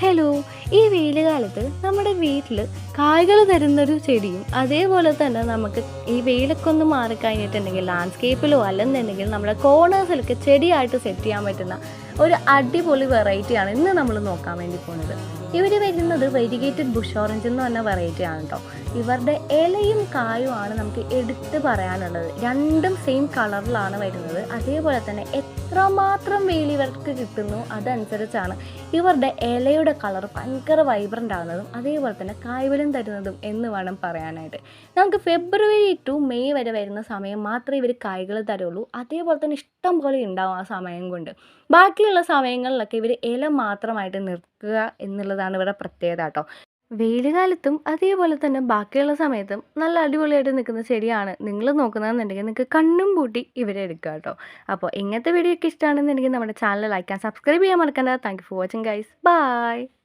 Hello! ഈ വെയിലുകാലത്ത് നമ്മുടെ വീട്ടിൽ കായ്കൾ തരുന്നൊരു ചെടിയും അതേപോലെ തന്നെ നമുക്ക് ഈ വെയിലൊക്കെ ഒന്ന് മാറിക്കഴിഞ്ഞിട്ടുണ്ടെങ്കിൽ ലാൻഡ്സ്കേപ്പിലോ അല്ലെന്നുണ്ടെങ്കിൽ നമ്മുടെ കോർണേഴ്സിലൊക്കെ ചെടിയായിട്ട് സെറ്റ് ചെയ്യാൻ പറ്റുന്ന ഒരു അടിപൊളി വെറൈറ്റിയാണ് ഇന്ന് നമ്മൾ നോക്കാൻ വേണ്ടി പോകുന്നത്. ഇവർ വരുന്നത് വെരിഗേറ്റഡ് ബുഷ് ഓറഞ്ച് എന്ന് പറഞ്ഞ വെറൈറ്റി ആണ് കേട്ടോ. ഇവരുടെ ഇലയും കായുമാണ് നമുക്ക് എടുത്ത് പറയാനുള്ളത്. രണ്ടും സെയിം കളറിലാണ് വരുന്നത്. അതേപോലെ തന്നെ എത്രമാത്രം വെയിൽ ഇവർക്ക് കിട്ടുന്നു അതനുസരിച്ചാണ് ഇവരുടെ ഇലയുടെ കളർ ഭയങ്കര വൈബ്രൻ്റ് ആകുന്നതും അതേപോലെ തന്നെ കായ്ഫലം തരുന്നതും എന്ന് വേണം പറയാനായിട്ട്. നമുക്ക് ഫെബ്രുവരി ടു മെയ് വരെ വരുന്ന സമയം മാത്രമേ ഇവർ കായ്കൾ തരുള്ളൂ. അതേപോലെ തന്നെ ഇഷ്ടം പോലെ ഉണ്ടാവും ആ സമയം കൊണ്ട്. ബാക്കിയുള്ള സമയങ്ങളിലൊക്കെ ഇവർ ഇല മാത്രമായിട്ട് നിർത്തുക എന്നുള്ളതാണ് ഇവരുടെ പ്രത്യേകത കേട്ടോ. വെയിൽ കാലത്തും അതേപോലെ തന്നെ ബാക്കിയുള്ള സമയത്തും നല്ല അടിപൊളിയായിട്ട് നിൽക്കുന്ന ചെടിയാണ് നിങ്ങൾ നോക്കുന്നതെന്നുണ്ടെങ്കിൽ നിങ്ങൾക്ക് കണ്ണും പൂട്ടി ഇവരെ എടുക്കുക കേട്ടോ. അപ്പോൾ ഇങ്ങനത്തെ വീഡിയോ ഒക്കെ ഇഷ്ടമാണെന്നുണ്ടെങ്കിൽ നമ്മുടെ ചാനൽ ലൈക്ക് ആൻഡ് സബ്സ്ക്രൈബ് ചെയ്യാൻ മറക്കണ്ട. Thank you for watching guys. By.